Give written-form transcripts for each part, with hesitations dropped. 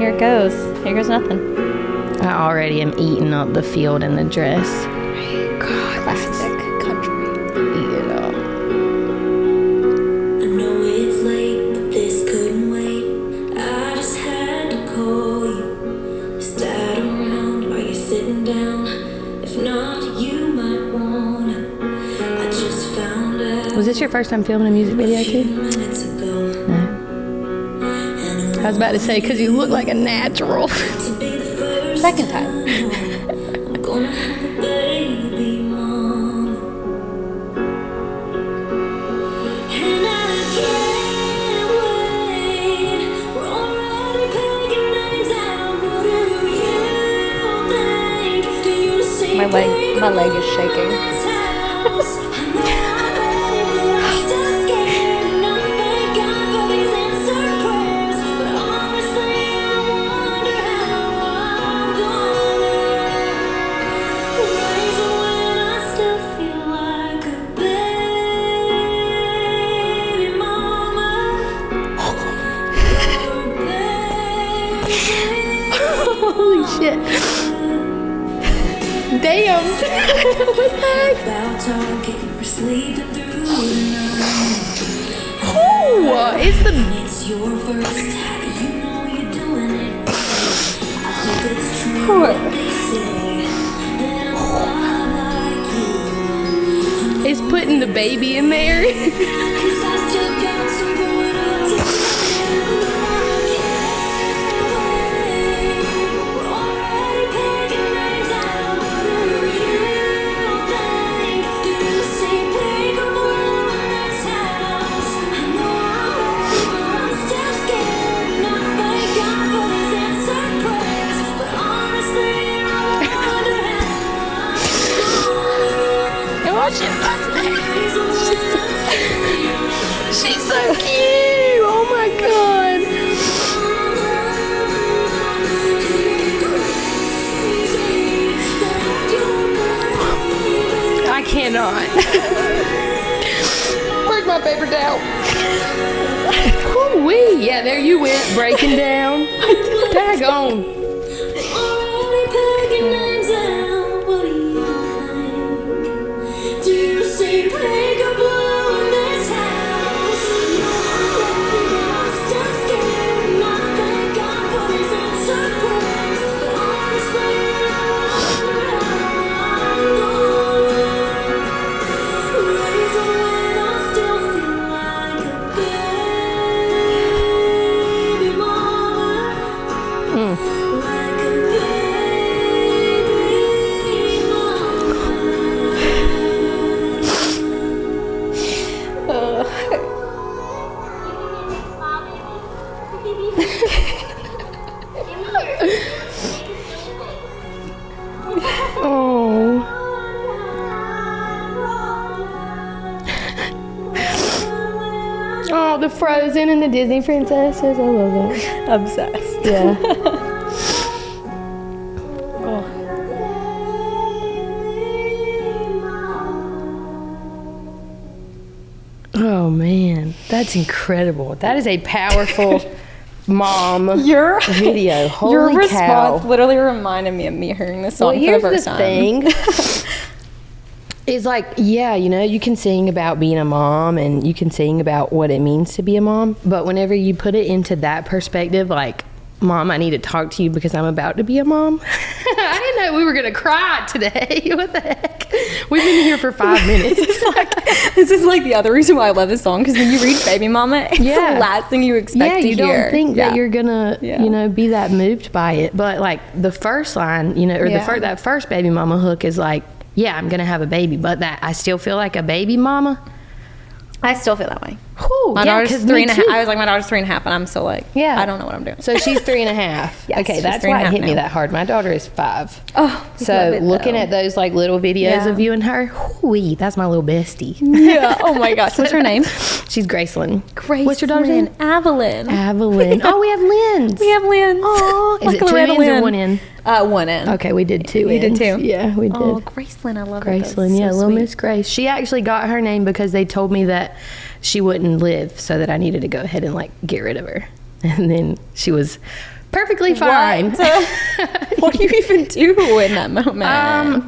here it goes. Here goes nothing. I already am eating up the field in the dress. God, classic country. Yeah. I know it's late, but this couldn't wait. I just had to call you. Start around while you're sitting down. If not, you might wanna. I just found out. Was this your first time filming a music video too? Minutes ago. No. I was about to say, because you look like a natural. To be the first Second time. I'm gonna have a baby mama. And I can't wait. We're already picking names out. What do you think? Do you see My leg is shaking. Holy shit. Damn. What the heck? Ooh, it's the... It's your first. You know you're doing it. I hope it's true what they say. That I'm like you. It's putting the baby in there. 'Cause I still got some growing up to do. We're already picking names out. What do you think? Do you see peekaboo in this house? I know I'm still scared. Not thank God for these answered prayers. But honestly, I wonder how Oh, shit. She's so cute. Oh, my God. I cannot. Where's my paper towel? Woo-wee. Yeah, there you went, breaking down. Daggone. already picking names out. What do you think? Do you see peekaboo in this house? I'm still scared. Not thank God for these answered prayers. But honestly, I wonder how I'm going. Raising when I still feel like a baby mama. Like a baby Oh. Oh, the Frozen and the Disney princesses. I love it. Obsessed. Yeah. Oh, man. That's incredible. That is a powerful mom Your video. Holy Your cow. response literally reminded me of me hearing this song Well, for the here's first time. thing. It's like, yeah, you know, you can sing about being a mom and you can sing about what it means to be a mom. But whenever you put it into that perspective, like, Mom, I need to talk to you because I'm about to be a mom. I didn't know we were going to cry today. What the heck? We've been here for 5 minutes. This is like the other reason why I love this song, because when you read Baby Mama, it's Yeah. the last thing you expect Yeah, to you hear. don't think that you're gonna, Yeah. you know, be that moved by it. But like the first line, you know, or Yeah. that first Baby Mama hook is like, yeah, I'm gonna have a baby, but that I still feel like a baby mama. I still feel that way. Whew, My yeah, daughter's 'cause 3.5. me too. I was like, my daughter's 3.5, and I'm still like, Yeah. I don't know what I'm doing. So she's 3.5. Yes, Okay, she's that's 3.5 why it hit me now. that hard. My daughter is 5. Oh, So love it, looking though. at those like little videos Yeah. of you and her, whoo, that's my little bestie. Yeah. Oh my gosh. What's her name? She's Graceland. Grace. What's your daughter's name? Evelyn. Evelyn. Oh, we have Lynn's. We have Lynn's. Aw. Is it Like 2 Loretta N's or Lynn. 1 N? 1 N. Okay, we did 2 You did N's. 2? Yeah, we did. Oh, Graceland. I love it. Graceland, yeah, little Miss Grace. She actually got her name because they told me that she wouldn't live, so that I needed to go ahead and like get rid of her. And then she was perfectly fine. What do you even do in that moment?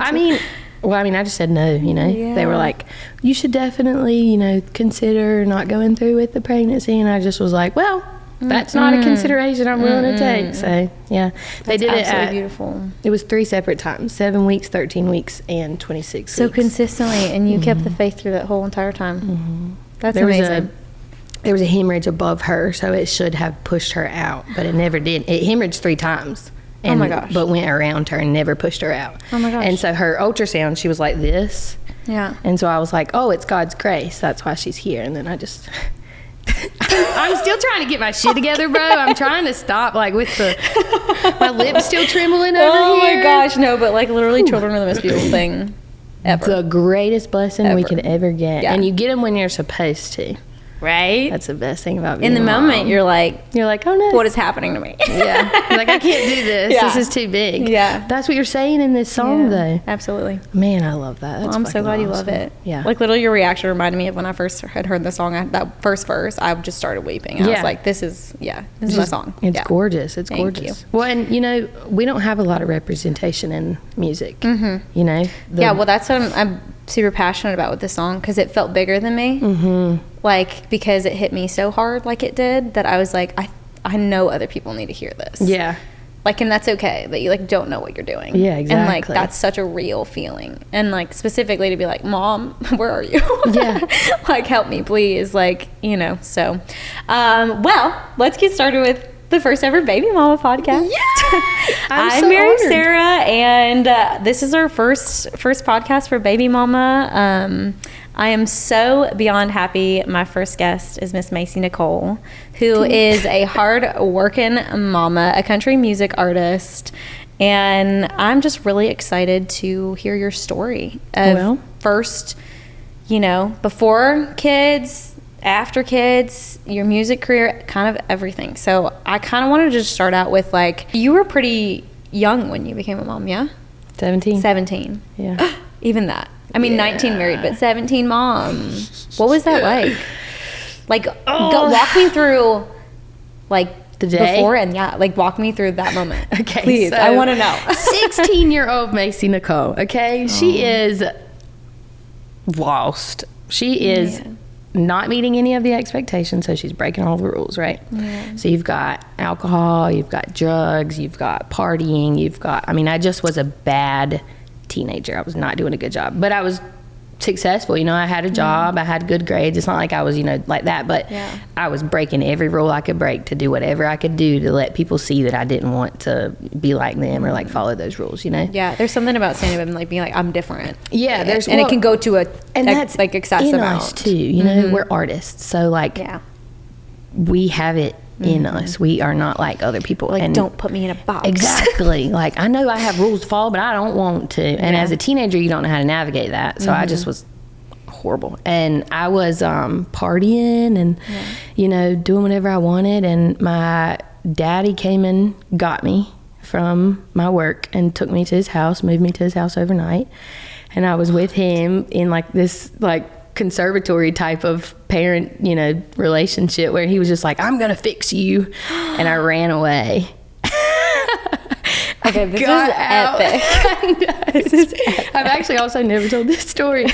I just said no, Yeah. They were like, you should definitely, consider not going through with the pregnancy. And I just was like, well, that's not a consideration I'm willing to take. So, yeah. They did it absolutely beautiful. It was 3 separate times, 7 weeks, 13 weeks, and 26 So weeks. consistently, and you kept the faith through that whole entire time. That's amazing. There was a hemorrhage above her, so it should have pushed her out, but it never did. It hemorrhaged 3 times. Oh my gosh. But went around her and never pushed her out. Oh my gosh. And so her ultrasound, she was like this. Yeah. And so I was like, oh, it's God's grace. That's why she's here. And then I just... I'm still trying to get my shit together, bro. I'm trying to stop, with my lips still trembling over Oh here. my gosh, no, but literally children are the most beautiful thing ever. The greatest blessing we Ever. could ever get. Yeah. And you get them when you're supposed to. Right? That's the best thing about being In the a moment, mom. you're like, You're like, oh no. what is happening to me? Yeah. You're like, I can't do this. Yeah. This is too big. Yeah. That's what you're saying in this song, though. Absolutely. Man, I love that. That's Well, I'm so fucking glad you love awesome. it. Yeah. Literally, your reaction reminded me of when I first had heard the song. That first verse, I just started weeping. I was like, this is my song. It's Yeah. gorgeous. It's Thank gorgeous. Well, and we don't have a lot of representation in music. Mm-hmm. Yeah, well, that's what I'm super passionate about with this song, because it felt bigger than me. Mm-hmm. Because it hit me so hard like it did, that I was like, I know other people need to hear this. Yeah. And that's okay that you don't know what you're doing. Yeah, exactly. And that's such a real feeling. And specifically to be like, Mom, where are you? Yeah. Help me, please. So, well, let's get started with the first ever Baby Mama podcast. Yeah. I'm so Mary honored. Sarah, and this is our first podcast for Baby Mama. I am so beyond happy. My first guest is Miss Macy Nicole, who is a hard-working mama, a country music artist, and I'm just really excited to hear your story of first, before kids, after kids, your music career, kind of everything. So I kind of wanted to just start out with you were pretty young when you became a mom, yeah? 17. 17. Yeah. Even that. 19 married, but 17 mom. What was that like? Walk me through, the day? before and walk me through that moment. Okay. Please, so I want to know. 16-year-old Macy Nicole, okay? She is lost. She is not meeting any of the expectations, so she's breaking all the rules, right? Yeah. So you've got alcohol, you've got drugs, you've got partying, I just was a bad teenager. I was not doing a good job, but I was successful. I had a job, I had good grades. It's not like I was, like that, but I was breaking every rule I could break to do whatever I could do to let people see that I didn't want to be like them or follow those rules, Yeah, there's something about standing up and being I'm different. Yeah, and it can go to that's excessive in amount us too. We're artists, so we have it in us. We are not like other people. And don't put me in a box. Exactly. I know I have rules to follow, but I don't want to. And as a teenager, you don't know how to navigate that. So I just was horrible. And I was partying and, doing whatever I wanted. And my daddy came and got me from my work and took me to his house, moved me to his house overnight. And I was with him in this conservatory type of parent, relationship where he was just like, I'm gonna fix you, and I ran away. Okay, this is epic. This is epic. I've actually also never told this story.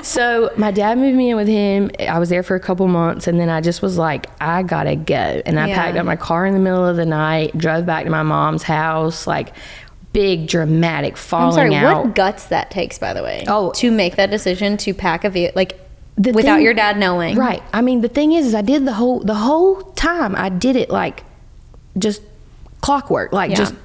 So my dad moved me in with him. I was there for a couple months, and then I just was like, I gotta go. And I packed up my car in the middle of the night, drove back to my mom's house, big dramatic falling out. What guts that takes, by the way? Oh, to make that decision to pack a vehicle without your dad knowing. Right. The thing is I did the whole time. I did it just clockwork,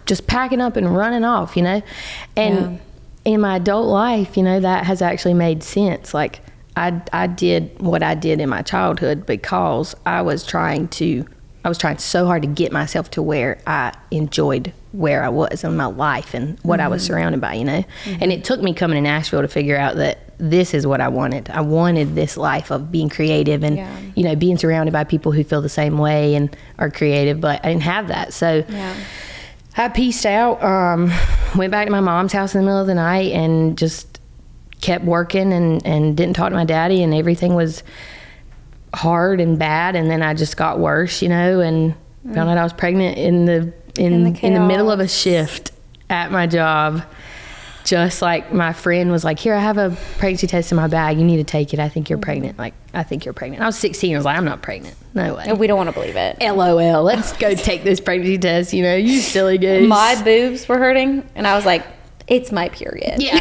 just packing up and running off, And in my adult life, that has actually made sense. I did what I did in my childhood because I was trying so hard to get myself to where I enjoyed where I was in my life and what I was surrounded by, And it took me coming to Nashville to figure out that this is what I wanted. I wanted this life of being creative and, being surrounded by people who feel the same way and are creative, but I didn't have that. So I pieced out, went back to my mom's house in the middle of the night and just kept working and didn't talk to my daddy, and everything was hard and bad. And then I just got worse, and found out I was pregnant in the in the the middle of a chaos. shift at my job. Just like my friend was like, here, I have a pregnancy test in my bag. You need to take it. I think you're pregnant. Like, I think you're pregnant. I was 16. I was like, I'm not pregnant. No way. And we don't want to believe it. LOL. Let's go take this pregnancy test. You know, you silly goose. My boobs were hurting, and I was like, it's my period. Yeah.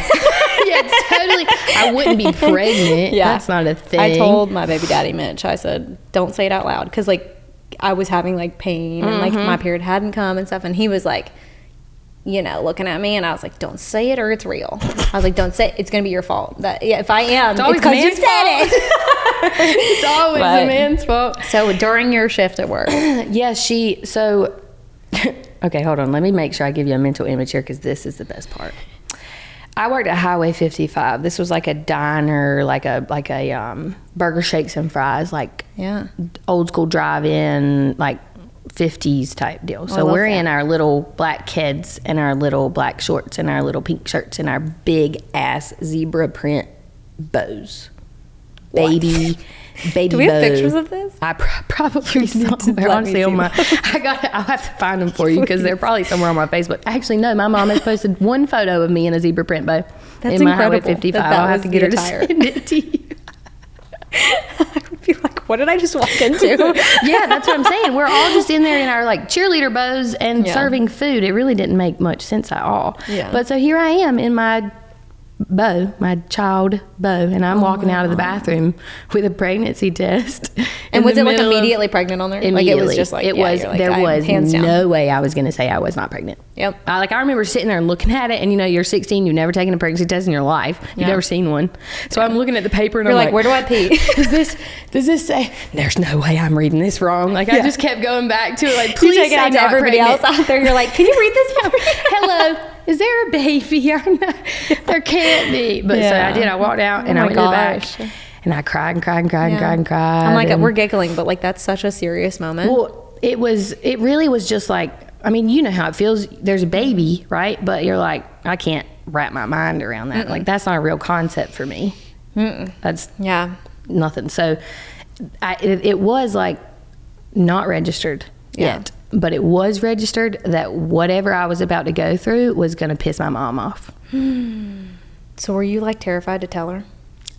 Yeah, totally. I wouldn't be pregnant. Yeah. That's not a thing. I told my baby daddy, Mitch, I said, don't say it out loud. Because, like, I was having, like, pain, and, like, my period hadn't come and stuff. And he was like, you know, looking at me, and I was like, don't say it or it's real. I was like, don't say it. It's going to be your fault. That, yeah, if I am, it's because you said it. It's always But- a man's fault. So during your shift at work. Yeah, so, okay, hold on. Let me make sure I give you a mental image here because this is the best part. I worked at Highway 55. This was like a diner, like a burger, shakes, and fries, like Yeah. old school drive-in, like 50s type deal. I So love we're that. in our little black kids and our little black shorts and our little pink shirts and our big ass zebra print bows. Baby Do we have bow. pictures of this? I probably need to somewhere. let Honestly, me on see my, I'll have to find them for you because they're probably somewhere on my Facebook. Actually, no, my mom has posted one photo of me in a zebra print bow. That's in my Highway incredible 55. that I'll have was to get the her to attire. send it to you. I would be like, what did I just walk into? Yeah, that's what I'm saying. We're all just in there in our like cheerleader bows and Yeah. serving food. It really didn't make much sense at all. Yeah. But so here I am in my bow, my child bow, and I'm walking out of the bathroom with a pregnancy test. And in was the it like middle of- immediately pregnant on there? Immediately. Like it was just like, it yeah, was. you're like, There I'm was hands down. no way I was going to say I was not pregnant. Yep. I remember sitting there and looking at it, and you know, you're 16, you've never taken a pregnancy test in your life, you've Yeah. never seen one. So I'm looking at the paper and You're I'm like, where do I pee? does this say? There's no way I'm reading this wrong. Like I just kept going back to it. Like You please take it say out to not everybody pregnant. else out there. You're like, can you read this for me? Hello, is there a baby? I'm not, there can't be. But so Yeah. I did. I walked out and Oh I my went to the gosh. back and I cried and cried and cried and cried and cried. I'm like, and- we're giggling, but like that's such a serious moment. Well, it really was just like, I mean, you know how it feels. There's a baby, right? But you're like, I can't wrap my mind around that. Like that's not a real concept for me. That's Yeah. nothing. So it was like not registered yet, but it was registered that whatever I was about to go through was going to piss my mom off. So were you like terrified to tell her?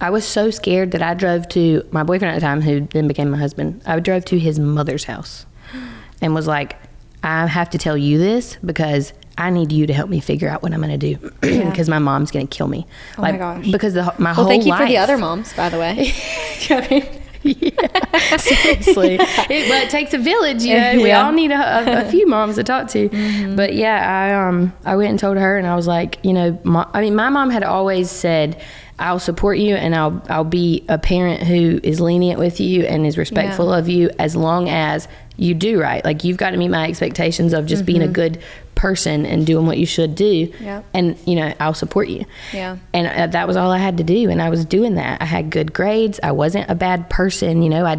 I was so scared that I drove to my boyfriend at the time, who then became my husband. I drove to his mother's house and was like, I have to tell you this because I need you to help me figure out what I'm going to do because my mom's going to kill me. Oh my gosh. Because my Well, whole thank you life. for the other moms, by the way. Yeah, seriously. But it takes a village, you know. We Yeah. all need a few moms to talk to. But yeah, I went and told her, and I was like, you know, my mom had always said, I'll support you, and I'll be a parent who is lenient with you and is respectful of you as long as you do right. Like you've got to meet my expectations of just being a good person and doing what you should do. Yeah. And you know, I'll support you. Yeah. And that was all I had to do, and I was doing that. I had good grades. I wasn't a bad person, you know. I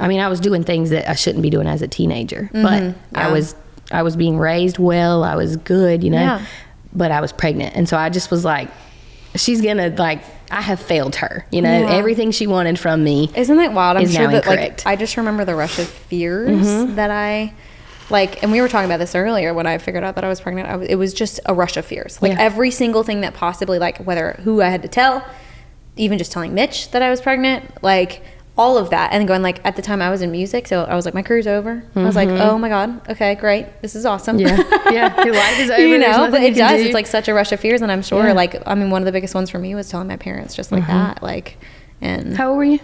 mean, I was doing things that I shouldn't be doing as a teenager, but I was being raised well. I was good, you know. Yeah. But I was pregnant, and so I just was like, she's gonna like. I have failed her, you know. Yeah. Everything she wanted from me. Isn't that wild? I'm is sure now that incorrect. like I just remember the rush of fears that I like, and we were talking about this earlier when I figured out that I was pregnant. It was just a rush of fears. Like Yeah. every single thing that possibly, like whether who I had to tell, even just telling Mitch that I was pregnant, like all of that, and going like at the time I was in music, so I was like my career's over. I was like, oh my god, okay, great, this is awesome. Yeah, yeah. Your life is over. You There's know, nothing but you it can does. do. It's like such a rush of fears, and I'm sure, Yeah. like, I mean, one of the biggest ones for me was telling my parents just like that, like, and How old were you?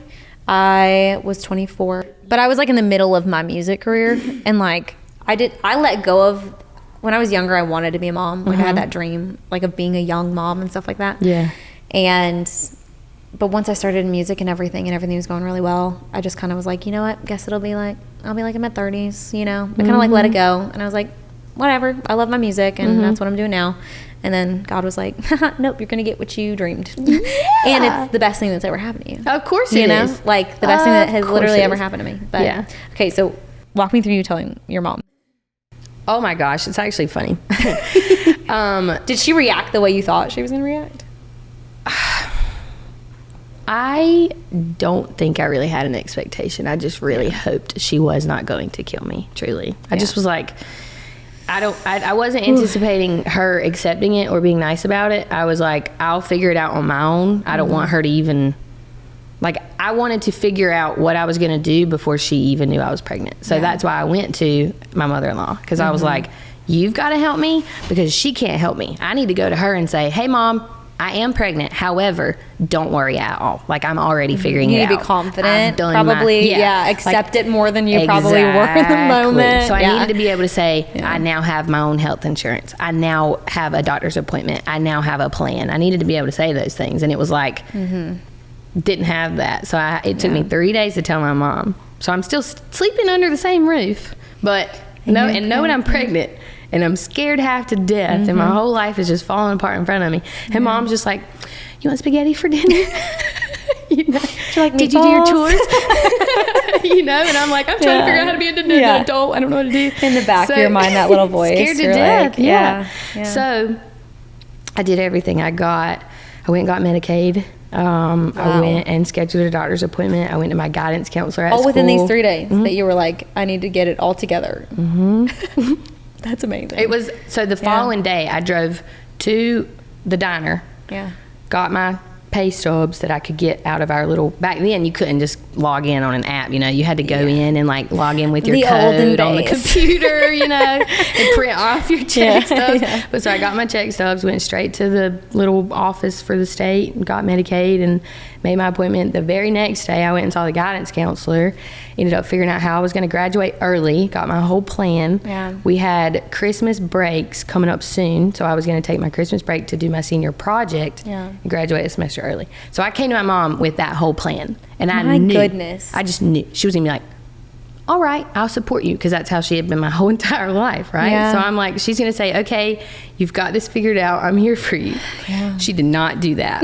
I was 24, but I was like in the middle of my music career, and like I let go of when I was younger. I wanted to be a mom, like I had that dream, like of being a young mom and stuff like that. Yeah. And but once I started in music and everything was going really well, I just kind of was like, you know what? Guess I'll be like in my 30s, you know. I kind of like let it go, and I was like, whatever. I love my music, and that's what I'm doing now. And then God was like, nope, you're gonna get what you dreamed, and it's the best thing that's ever happened to you. Of course You it know, is. like the best thing that Of has course literally it ever is. happened to me. But Yeah. okay, so walk me through you telling your mom. Oh my gosh, it's actually funny. Did she react the way you thought she was gonna react? I don't think I really had an expectation. I just really hoped she was not going to kill me, truly. I just was like, I wasn't anticipating her accepting it or being nice about it. I was like, I'll figure it out on my own. I don't want her to even, like, I wanted to figure out what I was going to do before she even knew I was pregnant. So that's why I went to my mother-in-law, because I was like, you've got to help me because she can't help me. I need to go to her and say, hey, Mom, I am pregnant. However, don't worry at all. Like, I'm already figuring it out. You need to be confident. I've done probably, accept it more than you probably were in the moment. So I needed to be able to say, I now have my own health insurance. I now have a doctor's appointment. I now have a plan. I needed to be able to say those things. And it was like, didn't have that. So it took me 3 days to tell my mom. So I'm still sleeping under the same roof, but knowing I'm pregnant. And I'm scared half to death, and my whole life is just falling apart in front of me. And Mom's just like, "You want spaghetti for dinner? You know, did you do your chores? You know?" And I'm like, "I'm trying to figure out how to be an adult. I don't know what to do." In the back of your mind, that little voice, scared to death. Like, So I did everything. I went and got Medicaid. I went and scheduled a doctor's appointment. I went to my guidance counselor at school. All within these 3 days that you were like, I need to get it all together. That's amazing. It was, so the following day I drove to the diner. Yeah. Got my pay stubs that I could get out of our little, back then you couldn't just log in on an app, you know, you had to go in and like log in with your code on the computer, you know, and print off your check stubs. But so I got my check stubs, went straight to the little office for the state and got Medicaid and made my appointment. The very next day I went and saw the guidance counselor, ended up figuring out how I was going to graduate early, got my whole plan. We had Christmas breaks coming up soon, so I was going to take my Christmas break to do my senior project and graduate a semester early. So I came to my mom with that whole plan, and I knew. I just knew she was going to be like, all right, I'll support you, because that's how she had been my whole entire life, right? So I'm like, she's going to say, okay, you've got this figured out, I'm here for you. She did not do that.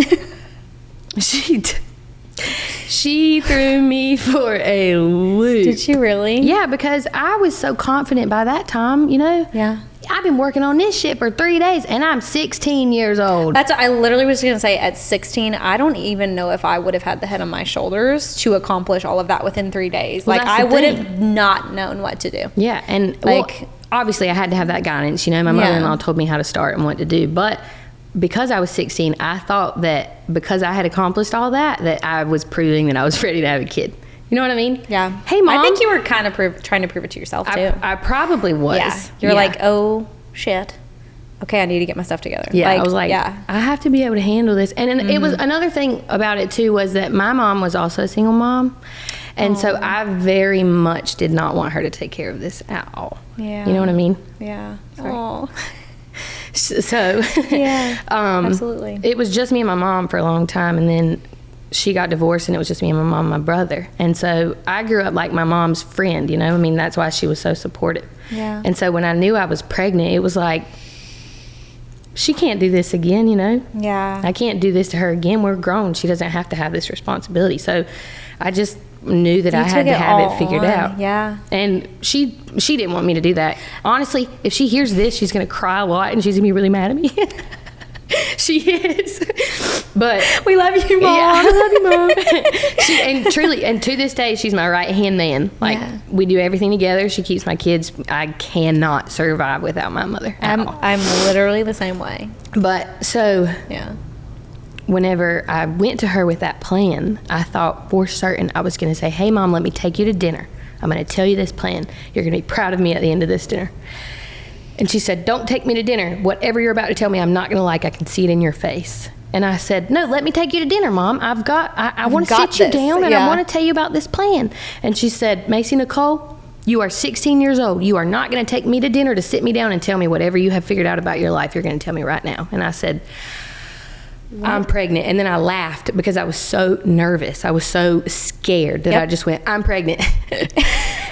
She threw me for a loop. Did she really? Yeah, because I was so confident by that time, you know? I've been working on this shit for 3 days, and I'm 16 years old. That's what I literally was going to say. At 16, I don't even know if I would have had the head on my shoulders to accomplish all of that within 3 days. Well, like, I would have not known what to do. Yeah, and like, obviously I had to have that guidance. You know, my mother-in-law told me how to start and what to do, but because I was 16, I thought that because I had accomplished all that, that I was proving that I was ready to have a kid. You know what I mean? Yeah. Hey, Mom. I think you were kind of trying to prove it to yourself, too. I probably was. Yeah. You're like, oh, shit. Okay, I need to get my stuff together. Yeah, like, I was like, I have to be able to handle this. And it was another thing about it, too, was that my mom was also a single mom. And so I very much did not want her to take care of this at all. Yeah. You know what I mean? Yeah. Oh. So, absolutely. It was just me and my mom for a long time, and then she got divorced, and it was just me and my mom and my brother. And so I grew up like my mom's friend, you know? I mean, that's why she was so supportive. Yeah. And so when I knew I was pregnant, it was like, she can't do this again, you know? Yeah. I can't do this to her again. We're grown. She doesn't have to have this responsibility. So I just knew that I had to have it figured out. Yeah. And she didn't want me to do that. Honestly, if she hears this, she's going to cry a lot, and she's going to be really mad at me. She is. But we love you, Mom. Yeah, I love you, Mom. And truly, and to this day, she's my right-hand man. Like, we do everything together. She keeps my kids. I cannot survive without my mother at all. I'm literally the same way. But so whenever I went to her with that plan, I thought for certain I was going to say, hey, Mom, let me take you to dinner. I'm going to tell you this plan. You're going to be proud of me at the end of this dinner. And she said, don't take me to dinner. Whatever you're about to tell me, I'm not going to like. I can see it in your face. And I said, no, let me take you to dinner, Mom. I want to sit you down, and I want to tell you about this plan. And she said, Macy Nicole, you are 16 years old. You are not going to take me to dinner to sit me down and tell me whatever you have figured out about your life. You're going to tell me right now. And I said, I'm pregnant. And then I laughed because I was so nervous. I was so scared that I just went, I'm pregnant.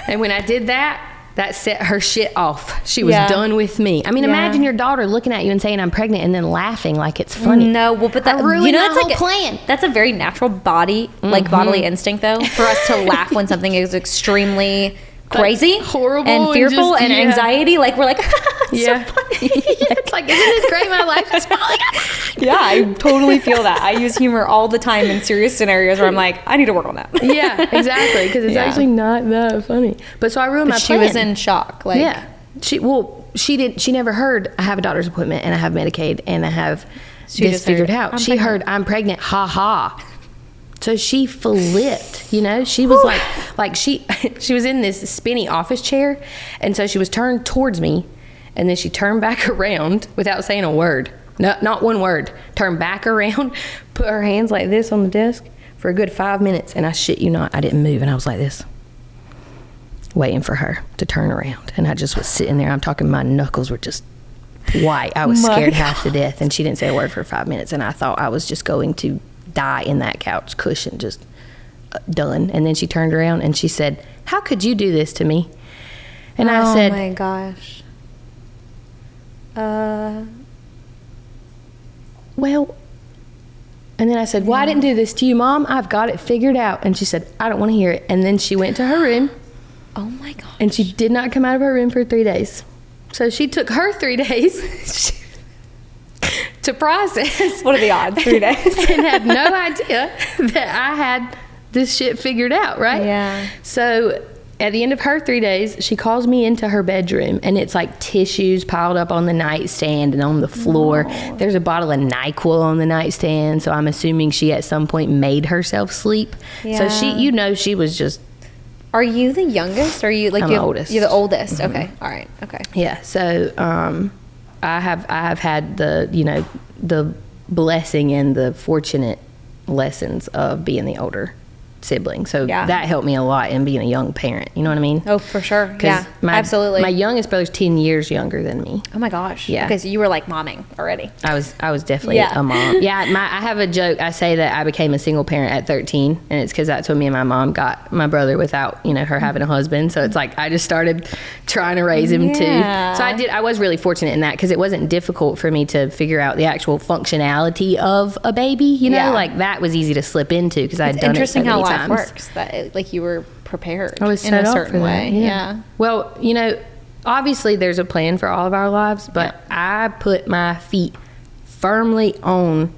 And when I did that set her shit off. She was done with me. I mean, imagine your daughter looking at you and saying I'm pregnant and then laughing like it's funny. No, well, but that ruined that's my like whole plan. That's a very natural bodily instinct, though, for us to laugh when something is extremely crazy, horrible, and fearful, and anxiety. Like, we're like, it's so funny. It's like, isn't this great? My life is falling apart. Yeah, I totally feel that. I use humor all the time in serious scenarios where I'm like, I need to work on that. Yeah, exactly, because it's actually not that funny. But so I ruined my plan. She was in shock. Like, she she never heard I have a doctor's appointment and I have Medicaid and I have She this just figured heard, out. "I'm She pregnant." heard I'm pregnant. Ha ha. So she flipped, you know, she was like she was in this spinny office chair. And so she was turned towards me and then she turned back around without saying a word. No, not one word. Turned back around, put her hands like this on the desk for a good 5 minutes. And I shit you not, I didn't move. And I was like this, waiting for her to turn around. And I just was sitting there. I'm talking, my knuckles were just white. I was My scared God. half to death. And she didn't say a word for 5 minutes. And I thought I was just going to die in that couch cushion, just done. And then she turned around and she said, "How could you do this to me?" And I said, "Oh my gosh." "Well," and then I said, "Well, I didn't do this to you, Mom. I've got it figured out." And she said, "I don't want to hear it." And then she went to her room Oh my gosh. and she did not come out of her room for 3 days. So she took her 3 days to process. What are the odds? 3 days. And had no idea that I had this shit figured out, right? Yeah. So at the end of her 3 days, she calls me into her bedroom and it's like tissues piled up on the nightstand and on the floor. No. There's a bottle of NyQuil on the nightstand. So I'm assuming she at some point made herself sleep. So she, Yeah. you know, she was just, Are you the youngest? Or are you like I'm you the oldest. You're the oldest. Okay. All right. Okay. yeah. So I have had the, you know, the blessing and the fortunate lessons of being the older sibling. So Yeah. that helped me a lot in being a young parent. You know what I mean? Oh, for sure. 'Cause Yeah. Absolutely. My youngest brother's 10 years younger than me. Oh my gosh. Yeah. Because you were like momming already. I was definitely Yeah. a mom. Yeah, I have a joke. I say that I became a single parent at 13, and it's because that's when me and my mom got my brother without, you know, her having a husband. So it's like I just started trying to raise him Yeah. too. So I was really fortunate in that because it wasn't difficult for me to figure out the actual functionality of a baby. You know, Yeah. like that was easy to slip into because I'd It's done it so interesting many how life times. works. That like you were prepared I was in a set up certain for that, way. Yeah. Well, you know, obviously there's a plan for all of our lives, but I put my feet firmly on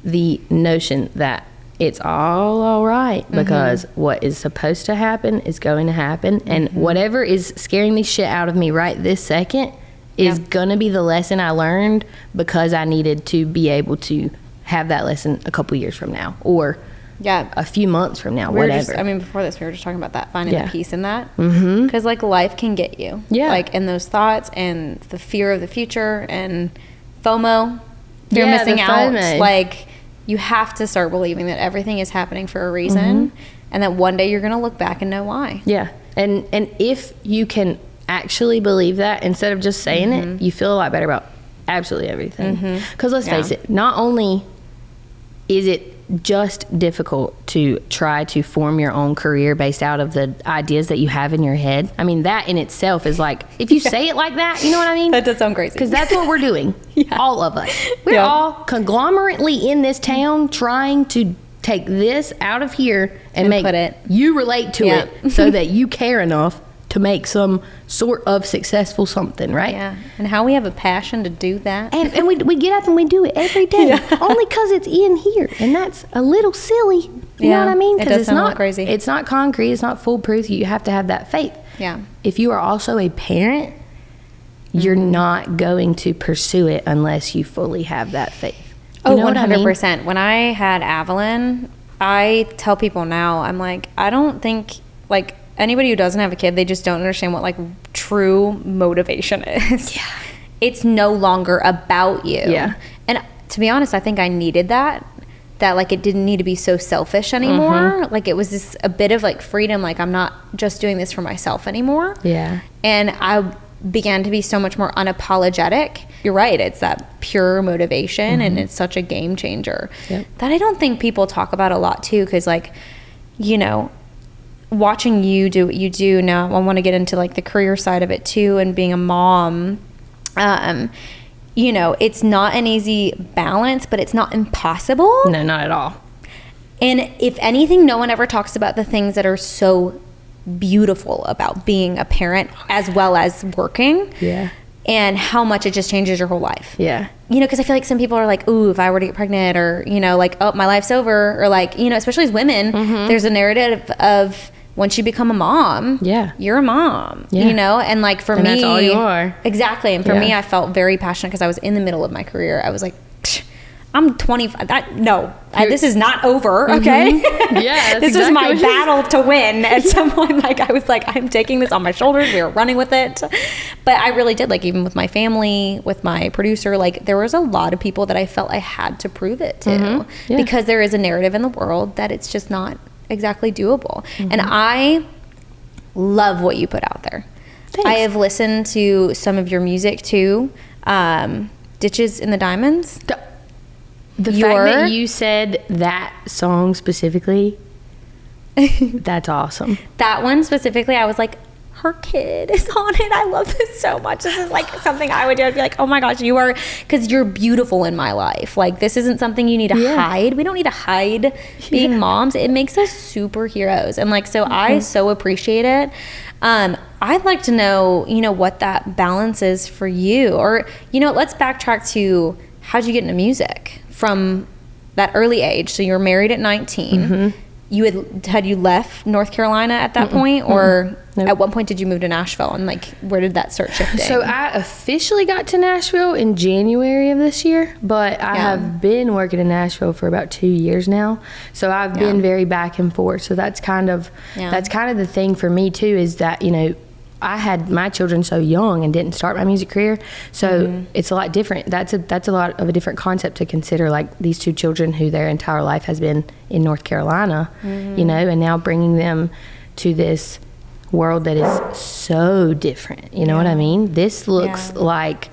the notion that it's all right because what is supposed to happen is going to happen, and whatever is scaring the shit out of me right this second is gonna be the lesson I learned because I needed to be able to have that lesson a couple years from now or Yeah. a few months from now, We were whatever. just, I mean, before this, we were just talking about that, finding Yeah. the peace in that. Mm-hmm. Because, like, life can get you. Yeah. Like, in those thoughts and the fear of the future and FOMO, fear of Yeah, missing the out. FOMO. Like, you have to start believing that everything is happening for a reason and that one day you're going to look back and know why. Yeah. And if you can actually believe that instead of just saying it, you feel a lot better about absolutely everything. Because let's Yeah. face it, not only is it just difficult to try to form your own career based out of the ideas that you have in your head. I mean, that in itself is like, if you say it like that, you know what I mean? That does sound crazy. Because that's what we're doing. All of us. We're Yeah. all conglomerately in this town trying to take this out of here and make put it. you relate to Yeah. it so that you care enough to make some sort of successful something, right? Yeah. And how we have a passion to do that. And we get up and we do it every day only because it's in here. And that's a little silly. You know Yeah, what I mean? it Because does it's sound a not little crazy. It's not concrete. It's not foolproof. You have to have that faith. Yeah. If you are also a parent, you're not going to pursue it unless you fully have that faith. You Oh, know what I mean? 100%. When I had Avalyn, I tell people now, I'm like, I don't think, like, anybody who doesn't have a kid, they just don't understand what, like, true motivation is. Yeah. It's no longer about you. Yeah. And to be honest, I think I needed that. That, like, it didn't need to be so selfish anymore. Like, it was this a bit of, like, freedom. Like, I'm not just doing this for myself anymore. Yeah. And I began to be so much more unapologetic. You're right. It's that pure motivation, and it's such a game changer. Yep. That I don't think people talk about a lot, too, because, like, you know, watching you do what you do now, I want to get into, like, the career side of it, too, and being a mom. You know, it's not an easy balance, but it's not impossible. No, not at all. And if anything, no one ever talks about the things that are so beautiful about being a parent as well as working. Yeah. And how much it just changes your whole life. Yeah. You know, because I feel like some people are like, ooh, if I were to get pregnant, or, you know, like, oh, my life's over. Or, like, you know, especially as women, there's a narrative of, once you become a mom, you're a mom, you know? And like for me, that's all you are. Exactly. And for me, I felt very passionate because I was in the middle of my career. I was like, I'm 25. This is not over. Okay. Yeah. This was my battle to win at some point. Like I was like, I'm taking this on my shoulders. We were running with it. But I really did, like, even with my family, with my producer, like there was a lot of people that I felt I had to prove it to because there is a narrative in the world that it's just not exactly doable. And I love what you put out there. Thanks. I have listened to some of your music too. Ditches in the Diamonds. The fact that you said that song specifically, that's awesome. That one specifically, I was like, her kid is on it. I love this so much. This is like something I would do. I'd be like, oh my gosh, you are, because you're beautiful in my life. Like, this isn't something you need to hide. We don't need to hide being moms. It makes us superheroes. And like, so I so appreciate it. I'd like to know, you know, what that balance is for you. Or, you know, let's backtrack to how'd you get into music from that early age? So you were married at 19. You had you left North Carolina at that point, or at what point did you move to Nashville, and like where did that start shifting? So I officially got to Nashville in January of this year, but I have been working in Nashville for about 2 years now. So I've been very back and forth. So that's kind of the thing for me too, is that, you know, I had my children so young and didn't start my music career, so it's a lot different. That's a lot of a different concept to consider, like these two children who their entire life has been in North Carolina, you know, and now bringing them to this world that is so different. You know what I mean? This looks like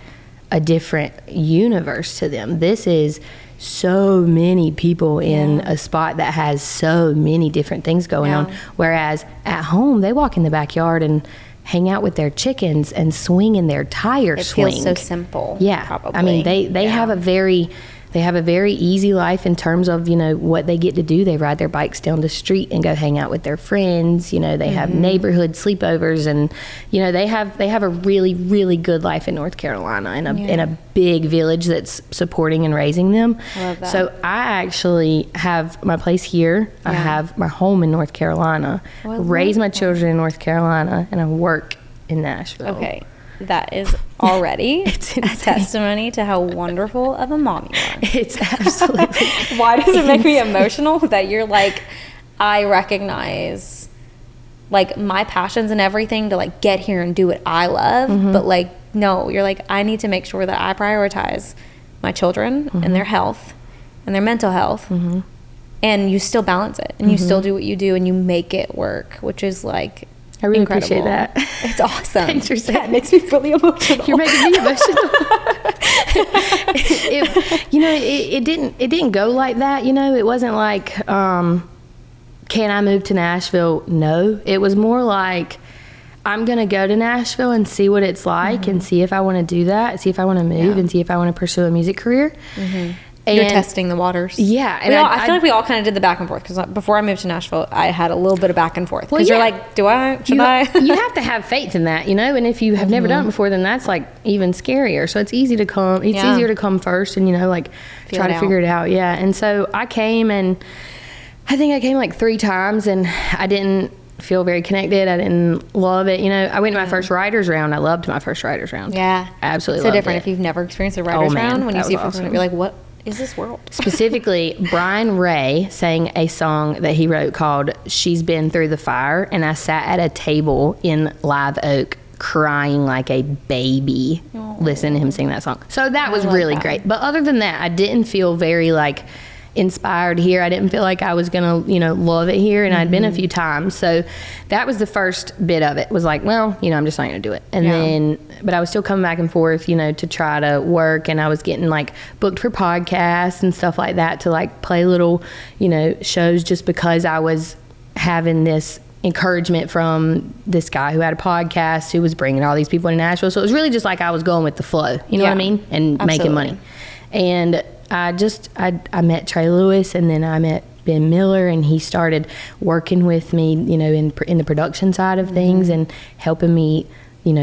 a different universe to them. This is so many people in a spot that has so many different things going on, whereas at home they walk in the backyard and hang out with their chickens and swing in their tire swing. It feels so simple. Yeah. Probably. I mean, they have a very easy life in terms of, you know, what they get to do. They ride their bikes down the street and go hang out with their friends. You know, they have neighborhood sleepovers, and, you know, they have a really, really good life in North Carolina, in a big village that's supporting and raising them. I love that. So I actually have my place here. I have my home in North Carolina, raise my children in North Carolina, and I work in Nashville. Okay. That is already a testimony to how wonderful of a mom you are. It's absolutely. Why does it make me emotional that you're like, I recognize like my passions and everything to like get here and do what I love, but like, no, you're like, I need to make sure that I prioritize my children and their health and their mental health, and you still balance it, and you still do what you do, and you make it work, which is like, I really incredible. appreciate that. It's awesome. Thanks for saying that. Makes me really emotional. You're making me emotional. It didn't go like that. You know, it wasn't like, can I move to Nashville? No, it was more like, I'm gonna go to Nashville and see what it's like, and see if I want to do that, see if I want to move, and see if I want to pursue a music career. You're testing the waters. Yeah. And I feel like we all kind of did the back and forth, because before I moved to Nashville, I had a little bit of back and forth. Because you're like, should I? You have to have faith in that, you know, and if you have never done it before, then that's like even scarier. So it's easier to come first and, you know, like try to figure it out. Yeah. And so I came, and I think I came like 3 times, and I didn't feel very connected. I didn't love it. You know, I went to my first writers round. I loved my first writers round. Yeah. Absolutely. So different if you've never experienced a writers round. When you see it from front, you're like, what is this world? Specifically, Brian Ray sang a song that he wrote called She's Been Through the Fire, and I sat at a table in Live Oak crying like a baby listening to him sing that song. So that was really great. But other than that, I didn't feel very like inspired here. I didn't feel like I was gonna, you know, love it here, and I'd been a few times. So that was the first bit of it, was like, well, you know, I'm just not gonna do it. And then, but I was still coming back and forth, you know, to try to work, and I was getting like booked for podcasts and stuff like that, to like play little, you know, shows, just because I was having this encouragement from this guy who had a podcast, who was bringing all these people to Nashville. So it was really just like I was going with the flow, you know what I mean, and making money. And I met Trey Lewis, and then I met Ben Miller, and he started working with me, you know, in the production side of things, and helping me,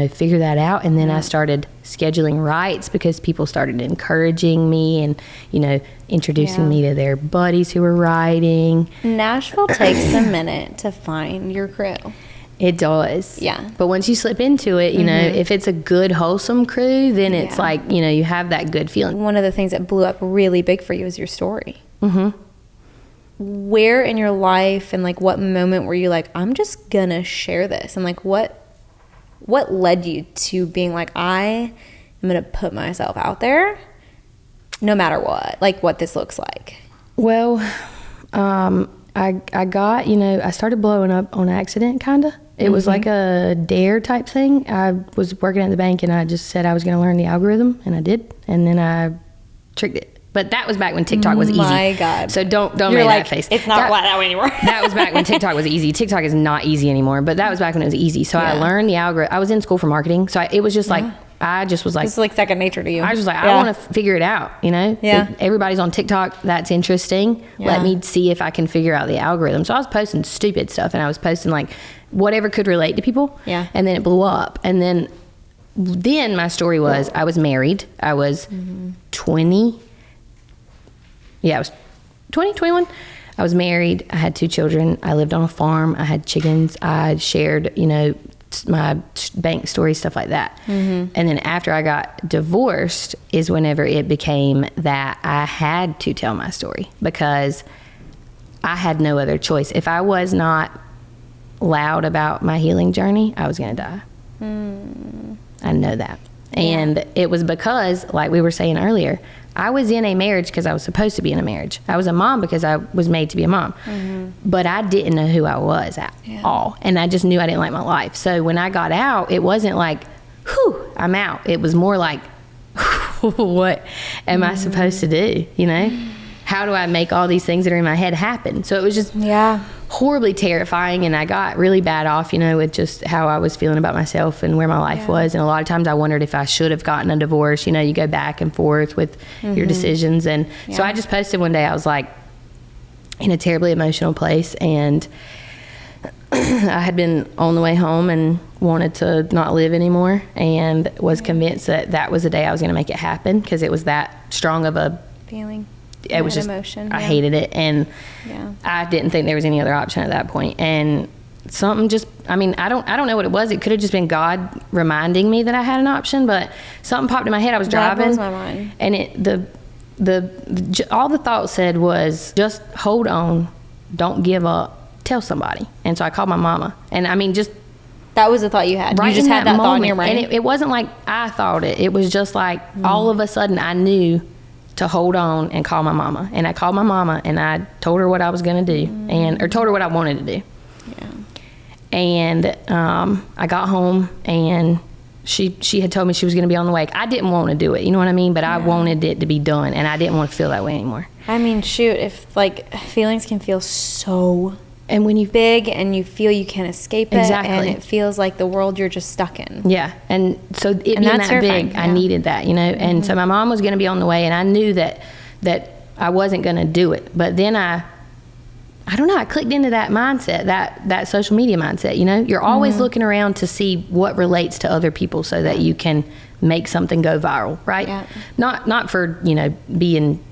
figure that out. And then I started scheduling rights because people started encouraging me and, introducing me to their buddies who were writing. Nashville takes a minute to find your crew. It does. Yeah. But once you slip into it, if it's a good, wholesome crew, then it's like, you have that good feeling. One of the things that blew up really big for you is your story. Mm-hmm. Where in your life and like what moment were you like, I'm just gonna share this? And like what led you to being like, I am gonna put myself out there no matter what, like what this looks like? Well, I got, I started blowing up on accident, kind of. It was like a dare type thing. I was working at the bank and I just said I was going to learn the algorithm, and I did. And then I tricked it. But that was back when TikTok was easy. My God. So don't You're make like, that face. It's not that way anymore. That was back when TikTok was easy. TikTok is not easy anymore, but that was back when it was easy. So I learned the algorithm. I was in school for marketing. So it was just like, I just was like, This is like second nature to you. I was just like, I want to figure it out, Yeah. Everybody's on TikTok. That's interesting. Yeah. Let me see if I can figure out the algorithm. So I was posting stupid stuff, and I was posting like whatever could relate to people. Yeah. And then it blew up. And then my story was, I was married. I was 20. Yeah, I was 20, 21. I was married. I had 2 children. I lived on a farm. I had chickens. I shared, my bank story, stuff like that. And then after I got divorced is whenever it became that I had to tell my story, because I had no other choice. If I was not loud about my healing journey, I was going to die. I know that. And it was because, like we were saying earlier, I was in a marriage because I was supposed to be in a marriage. I was a mom because I was made to be a mom. But I didn't know who I was at all. And I just knew I didn't like my life. So when I got out, it wasn't like, whew, I'm out. It was more like, what am I supposed to do? How do I make all these things that are in my head happen? So it was just horribly terrifying, and I got really bad off, with just how I was feeling about myself and where my life was. And a lot of times I wondered if I should have gotten a divorce. You go back and forth with your decisions. And so I just posted one day, I was like in a terribly emotional place, and I had been on the way home and wanted to not live anymore, and was convinced that that was the day I was going to make it happen, because it was that strong of a Feeling. It was just emotion. I hated it, and I didn't think there was any other option at that point. And something just, I don't know what it was. It could have just been God reminding me that I had an option, but something popped in my head. I was driving, blows my mind. and all the thought said was, just hold on, don't give up, tell somebody. And so I called my mama, and just that was the thought you had. right, You just in had that thought in moment. your brain. And it wasn't like I thought it. It was just like all of a sudden I knew to hold on and call my mama. And I called my mama, and I told her what I was going to do, or told her what I wanted to do. Yeah. And I got home, and she had told me she was going to be on the way. I didn't want to do it, you know what I mean? But I wanted it to be done, and I didn't want to feel that way anymore. Shoot, if like feelings can feel so And when you big, and you feel you can't escape it, Exactly. and it feels like the world you're just stuck in. Yeah, and so it being that's that terrifying, big, I needed that, And so my mom was going to be on the way, and I knew that I wasn't going to do it. But then I don't know, I clicked into that mindset, that social media mindset, You're always looking around to see what relates to other people so that you can make something go viral, right? Yeah. Not for, being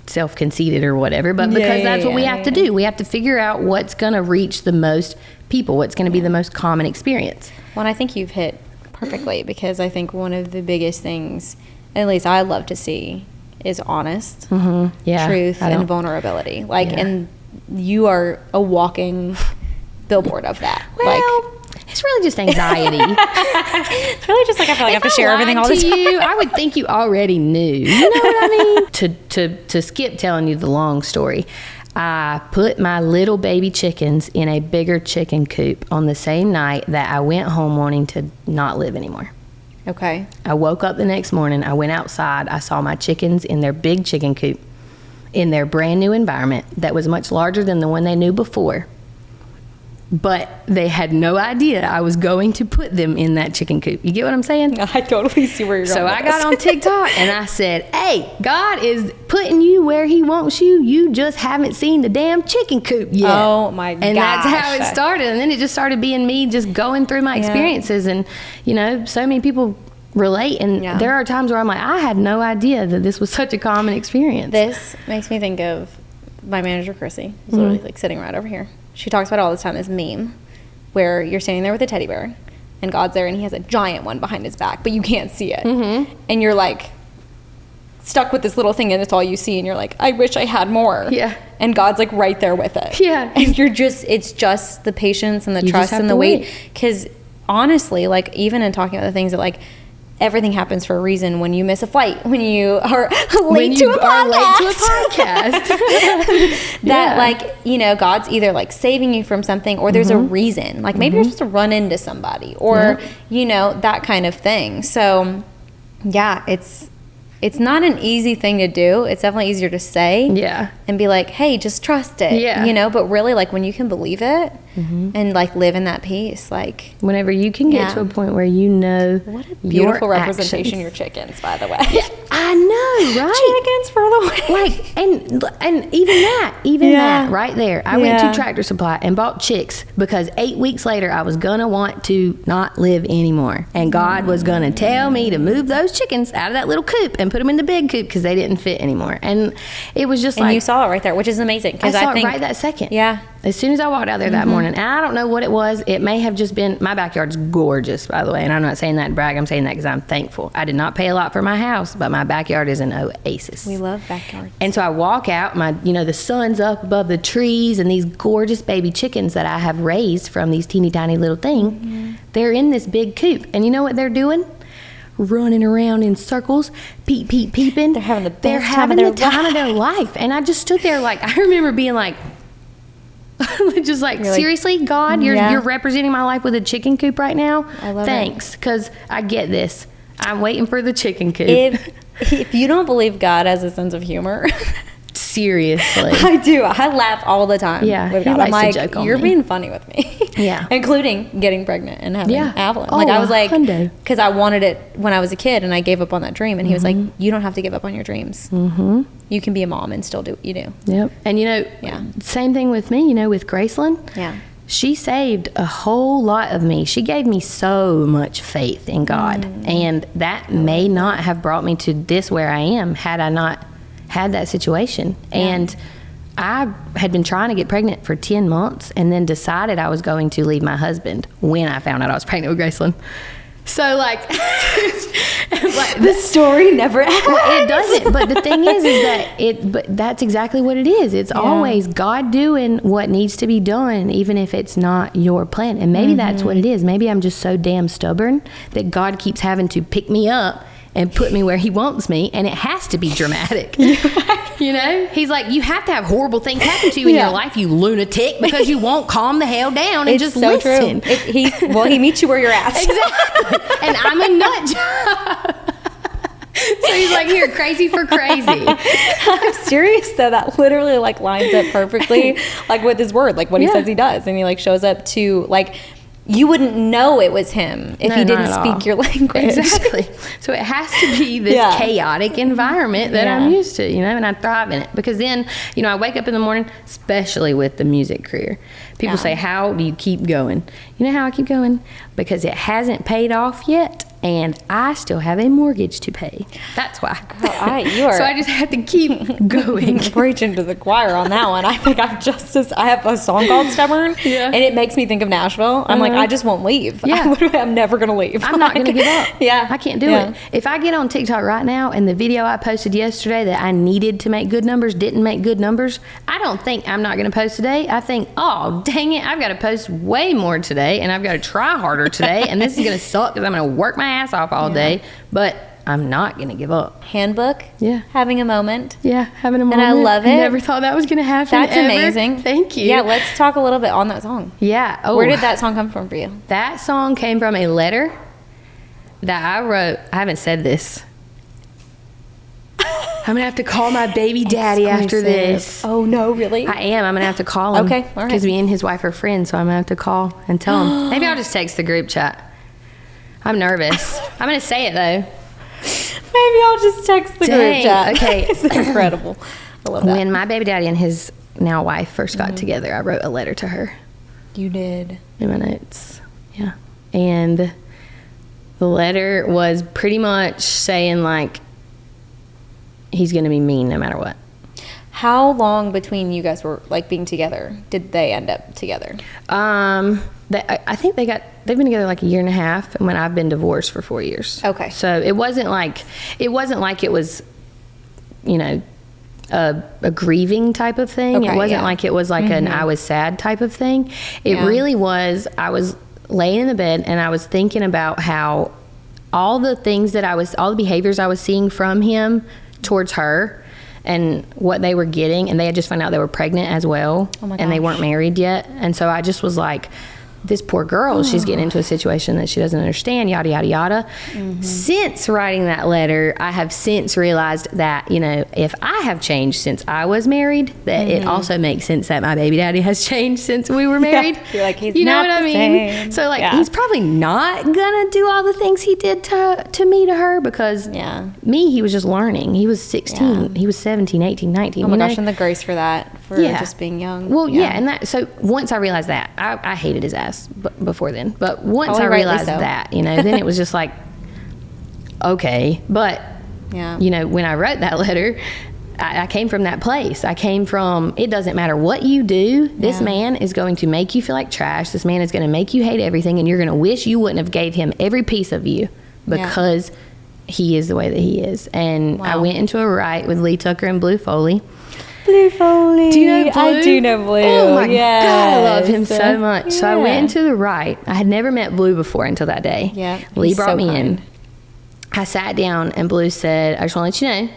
self-conceited or whatever, but because that's what we have to do. We have to figure out what's going to reach the most people, what's going to be the most common experience. Well, I think you've hit perfectly, because I think one of the biggest things, at least I love to see, is honest truth and vulnerability. And you are a walking billboard of that. Well, it's really just anxiety. It's really just like I feel like I have to share everything all the time. You, I would think you already knew. You know what I mean? To skip telling you the long story, I put my little baby chickens in a bigger chicken coop on the same night that I went home wanting to not live anymore. Okay. I woke up the next morning, I went outside, I saw my chickens in their big chicken coop, in their brand new environment that was much larger than the one they knew before. but they had no idea I was going to put them in that chicken coop. You get what I'm saying? I totally see where you're going. So with I got this. on TikTok and I said, hey, God is putting you where he wants you. You just haven't seen the damn chicken coop yet. Oh my god. And that's how it started. And then it just started being me just going through my experiences. And, you know, so many people relate. And there are times where I'm like, I had no idea that this was such a common experience. This makes me think of my manager, Chrissy, who's literally like sitting right over here. She talks about it all the time, this meme where you're standing there with a teddy bear and God's there and he has a giant one behind his back, but you can't see it. And you're like stuck with this little thing and it's all you see and you're like, I wish I had more. Yeah. And God's like right there with it. Yeah. And it's just the patience and the You trust just have and to the wait. wait. Because honestly, like even in talking about the things that like everything happens for a reason. When you miss a flight, when you are late to a podcast, that like, you know, God's either like saving you from something or there's a reason. Like maybe you're supposed to run into somebody or, you know, that kind of thing. So yeah, it's not an easy thing to do. It's definitely easier to say and be like, hey, just trust it, you know, but really like when you can believe it and like live in that peace, like whenever you can get to a point where you know what a beautiful your representation actions. your chickens, by the way. I know, right? Chickens for the win. Like, and even that right there. I went to Tractor Supply and bought chicks because 8 weeks later I was gonna want to not live anymore, and God was gonna tell me to move those chickens out of that little coop and put them in the big coop because they didn't fit anymore. And it was just and like you saw it right there, which is amazing. I saw think, it right that second. Yeah. As soon as I walked out there that morning, and I don't know what it was. It may have just been, my backyard's gorgeous, by the way, and I'm not saying that to brag. I'm saying that because I'm thankful. I did not pay a lot for my house, but my backyard is an oasis. We love backyards. And so I walk out, the sun's up above the trees, and these gorgeous baby chickens that I have raised from these teeny tiny little thing, they're in this big coop. And you know what they're doing? Running around in circles, peeping. They're having the best time of their life. And I just stood there like, I remember being like, just like, seriously, God, you're representing my life with a chicken coop right now? I love Thanks, because I get this. I'm waiting for the chicken coop. If you don't believe God has a sense of humor, seriously, I do. I laugh all the time. Yeah, with he God. I'm likes to like, joke on you're me. being funny with me. Yeah, including getting pregnant and having Avalon. Oh, Like I was like, hundo. because I wanted it when I was a kid, and I gave up on that dream. And he was like, you don't have to give up on your dreams. You can be a mom and still do what you do. Yep. And same thing with me. With Graceland. Yeah. She saved a whole lot of me. She gave me so much faith in God. And that may not have brought me to this where I am had I not had that situation. And I had been trying to get pregnant for 10 months and then decided I was going to leave my husband when I found out I was pregnant with Graceland. So like the story never ends. Well, it doesn't. But the thing is but that's exactly what it is. It's always God doing what needs to be done, even if it's not your plan. And maybe that's what it is. Maybe I'm just so damn stubborn that God keeps having to pick me up and put me where he wants me, and it has to be dramatic. He's like, you have to have horrible things happen to you in your life, you lunatic, because you won't calm the hell down and just so listen. True. He meets you where you're at. Exactly. And I'm a nut job. So he's like, here, crazy for crazy. I'm serious though. That literally like lines up perfectly like with his word, like what he says he does, and he like shows up to like. You wouldn't know it was him if he didn't speak your language. Exactly. So it has to be this chaotic environment that I'm used to, and I thrive in it. Because then, I wake up in the morning, especially with the music career. People say, how do you keep going? You know how I keep going? Because it hasn't paid off yet, and I still have a mortgage to pay. That's why. Girl, you are so I just have to keep going. Preaching to the choir on that one. I think I have a song called Stubborn, and it makes me think of Nashville. I'm like, I just won't leave. Yeah. I'm never going to leave. I'm not going to give up. Yeah. I can't do it. If I get on TikTok right now and the video I posted yesterday that I needed to make good numbers didn't make good numbers, I don't think I'm not going to post today. I think, oh, dang it, I've got to post way more today, and I've got to try harder today, and this is going to suck because I'm going to work my ass off all day, but I'm not going to give up. Handbook. Yeah. Having a moment. Yeah, having a moment. And I love it. I never thought that was going to happen. That's ever. amazing. Thank you. Yeah, let's talk a little bit on that song. Yeah. Oh. Where did that song come from for you? That song came from a letter that I wrote. I haven't said this. I'm gonna have to call my baby daddy after this. Oh no, really? I am. I'm gonna have to call him. Okay, all right. Because me and his wife are friends, so I'm gonna have to call and tell him. Maybe I'll just text the group chat. I'm nervous. I'm gonna say it though. Maybe I'll just text the Dang, group chat. okay. It's incredible. I love that. When my baby daddy and his now wife first got together, I wrote a letter to her You did. in my notes. Yeah. And the letter was pretty much saying like, he's gonna be mean no matter what. How long between you guys were like being together did they end up together? I think they've been together like a year and a half, and when I've been divorced for 4 years. Okay. So it wasn't like it was, you know, a grieving type of thing. Okay, It wasn't yeah. like it was like an I was sad type of thing. It Yeah. really was. I was laying in the bed and I was thinking about how all the behaviors I was seeing from him towards her and what they were getting, and they had just found out they were pregnant as well. Oh my and they gosh. weren't married yet. And so I just was like, this poor girl, she's getting into a situation that she doesn't understand, yada, yada, yada. Since writing that letter, I have since realized that, you know, if I have changed since I was married, that it also makes sense that my baby daddy has changed since we were married. You're like, he's you know not what I the mean? same. So, like, Yeah. he's probably not gonna do all the things he did to me, to her, because Yeah. me, he was just learning. He was 16. Yeah. He was 17, 18, 19. Oh my you know? gosh, and the grace for that, for just being young. Well, yeah, and that, so once I realized that, I hated his ass before then, but once Probably I rightly realized so. that, you know, then it was just like, okay, but Yeah. you know, when I wrote that letter, I came from that place. I came from, it doesn't matter what you do, this Yeah. man is going to make you feel like trash. This man is going to make you hate everything, and you're going to wish you wouldn't have gave him every piece of you because he is the way that he is. And I Wow. went into a write with Lee Tucker and Blue Foley. Blue Foley. Do you know Blue? I do know Blue. Oh my God, I love him Yes. so much. So I Yeah. went into the right. I had never met Blue before until that day. Yeah, Lee he's brought so me in. kind. I sat down and Blue said, I just want to let you know,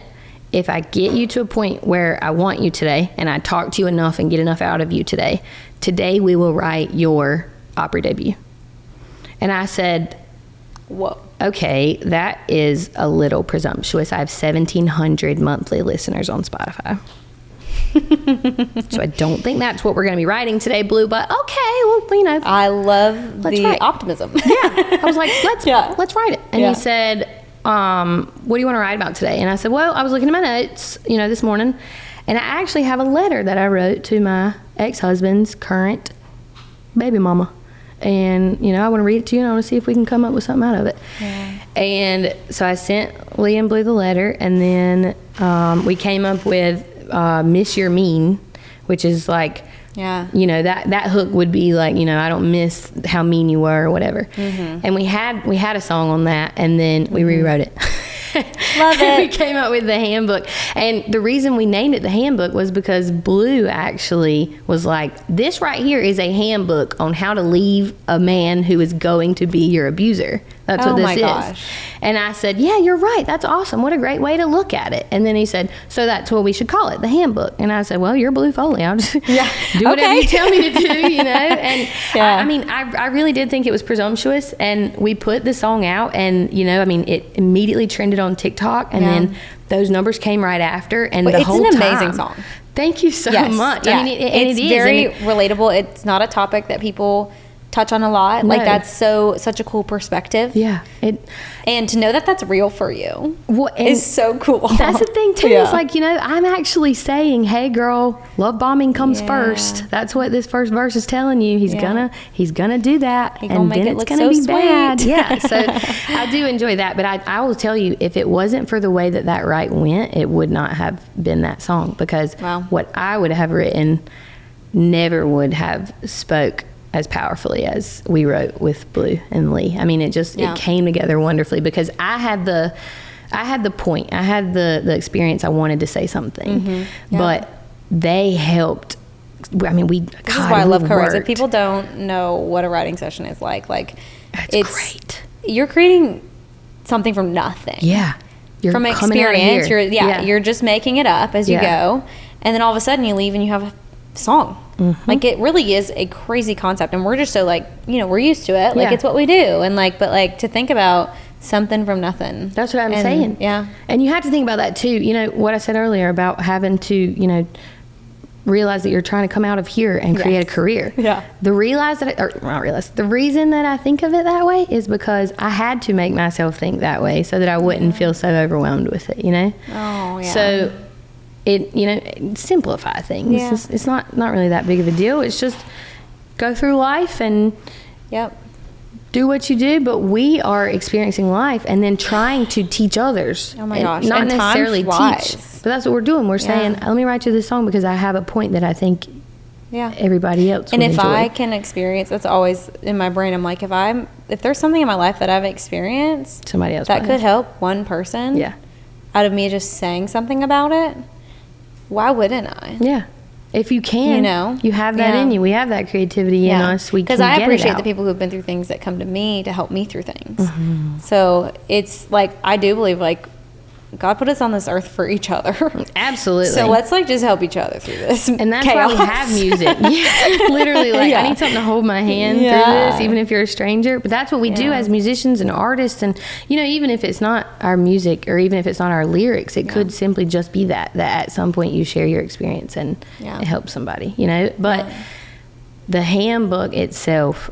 if I get you to a point where I want you today and I talk to you enough and get enough out of you today we will write your Opry debut. And I said, Whoa. okay, that is a little presumptuous. I have 1,700 monthly listeners on Spotify. So I don't think that's what we're going to be writing today, Blue, but okay, well, you know. I love Let's the write. optimism. Yeah. I was like, let's write it. And Yeah. he said, what do you want to write about today? And I said, well, I was looking at my notes, you know, this morning, and I actually have a letter that I wrote to my ex-husband's current baby mama. And, you know, I want to read it to you, and I want to see if we can come up with something out of it. Yeah. And so I sent Lee and Blue the letter, and then we came up with Miss Your Mean, which is like, Yeah. you know, that hook would be like, you know, I don't miss how mean you were or whatever. And we had a song on that, and then we rewrote it. Love it. We came up with the handbook, and the reason we named it the handbook was because Blue actually was like, this right here is a handbook on how to leave a man who is going to be your abuser. That's Oh what this my is. gosh. And I said, yeah, you're right. That's awesome. What a great way to look at it. And then he said, so that's what we should call it, the handbook. And I said, well, you're Blue Foley. I'll just do whatever you tell me to do, you know? And Yeah. I mean, I really did think it was presumptuous. And we put the song out, and, you know, I mean, it immediately trended on TikTok. And Yeah. then those numbers came right after. And Well, the it's whole an time, amazing song. Thank you so Yes. much. Yeah. I mean, it's it is. very And relatable. It's not a topic that people touch on a lot. Like No. that's such a cool perspective. yeah. And to know that that's real for you And is so cool. That's the thing too. Yeah. It's like, you know, I'm actually saying, hey girl, love bombing comes Yeah. first. That's what this first verse is telling you. He's Yeah. gonna do that. He gonna and make then it it's look gonna so be sweet. bad. Yeah. So I do enjoy that. But I will tell you, if it wasn't for the way that right went, it would not have been that song, because Wow. what I would have written never would have spoke as powerfully as we wrote with Blue and Lee. I mean, it Yeah. came together wonderfully, because I had the point, I had the experience. I wanted to say something, Yeah. but they helped. I mean, This is why I love co-writes. If people don't know what a writing session is like it's great. You're creating something from nothing. Yeah, you're From coming out of experience, here. you're just making it up as you Yeah. go, and then all of a sudden you leave and you have a song. Mm-hmm. Like, it really is a crazy concept, and we're just so, like, you know, we're used to it. Like, Yeah. it's what we do, and like, but like, to think about something from nothing. That's what I'm And, saying. Yeah. And you have to think about that too. You know, what I said earlier about having to, you know, realize that you're trying to come out of here and create a career. Yeah. The reason that I think of it that way is because I had to make myself think that way so that I wouldn't feel so overwhelmed with it, you know? Oh, yeah. So it, you know, simplify things. Yeah. It's not really that big of a deal. It's just go through life and Yep. do what you do, but we are experiencing life and then trying to teach others. Oh my And gosh. not And time necessarily flies. teach, but that's what we're doing. We're saying, let me write you this song because I have a point that I think Yeah. everybody else And would if enjoy. I can experience, that's always in my brain. I'm like, if there's something in my life that I've experienced Somebody else that might could have. help one person, Yeah. out of me just saying something about it, why wouldn't I? Yeah. If you can, You know? you have that Yeah. in you. We have that creativity in us. We can Because I get it appreciate out. the people who've been through things that come to me to help me through things. Mm-hmm. So it's like, I do believe like God put us on this earth for each other. Absolutely. So let's like just help each other through this. And that's chaos. why we have music. Yeah. Literally, like, Yeah. I need something to hold my hand Yeah. through this, even if you're a stranger. But that's what we do Yeah. as musicians and artists. And, you know, even if it's not our music or even if it's not our lyrics, it could simply just be that at some point you share your experience and Yeah. it helps somebody, you know. But the handbook itself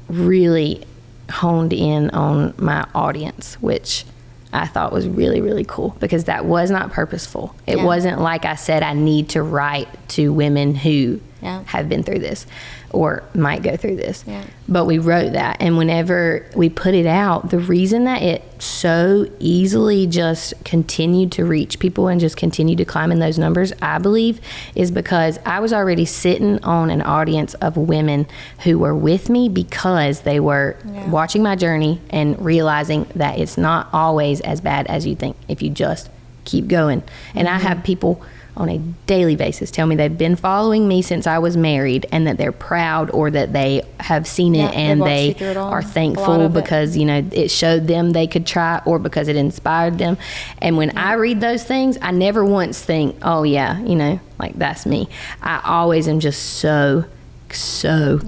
really honed in on my audience, which I thought was really, really cool because that was not purposeful. It Yeah. wasn't like I said, I need to write to women who Yeah. have been through this or might go through this. Yeah. But we wrote that. And whenever we put it out, the reason that it so easily just continued to reach people and just continued to climb in those numbers, I believe, is because I was already sitting on an audience of women who were with me because they were watching my journey and realizing that it's not always as bad as you think if you just keep going. And I have people on a daily basis tell me they've been following me since I was married and that they're proud or that they have seen Yeah, it they've and watched they you through it all, are a lot thankful of it. because, you know, it showed them they could try or because it inspired them. And when I read those things, I never once think, oh yeah, you know, like that's me. I always am just so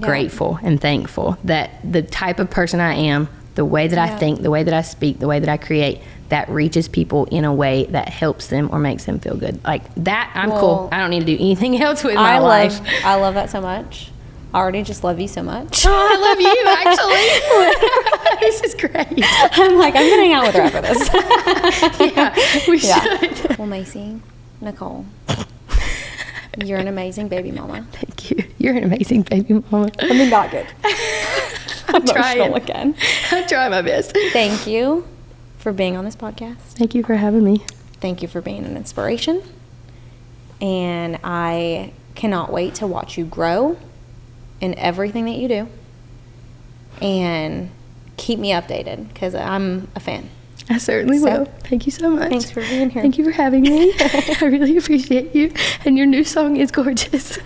grateful and thankful that the type of person I am, the way that I think, the way that I speak, the way that I create, that reaches people in a way that helps them or makes them feel good. Like that, I'm Well, cool. I don't need to do anything else with my life. I love that so much. I already just love you so much. Oh, I love you, actually. This is great. I'm like, I'm gonna hang out with her after this. Yeah, we should. Well, Macy, Nicole, you're an amazing baby mama. Thank you. You're an amazing baby mama. I mean, not good. I'm trying. Emotional again. I'm trying my best. Thank you for being on this podcast. Thank you for having me. Thank you for being an inspiration. And I cannot wait to watch you grow in everything that you do. And keep me updated because I'm a fan. I certainly So, will. Thank you so much. thanks for being here. Thank you for having me. I really appreciate you. And your new song is gorgeous.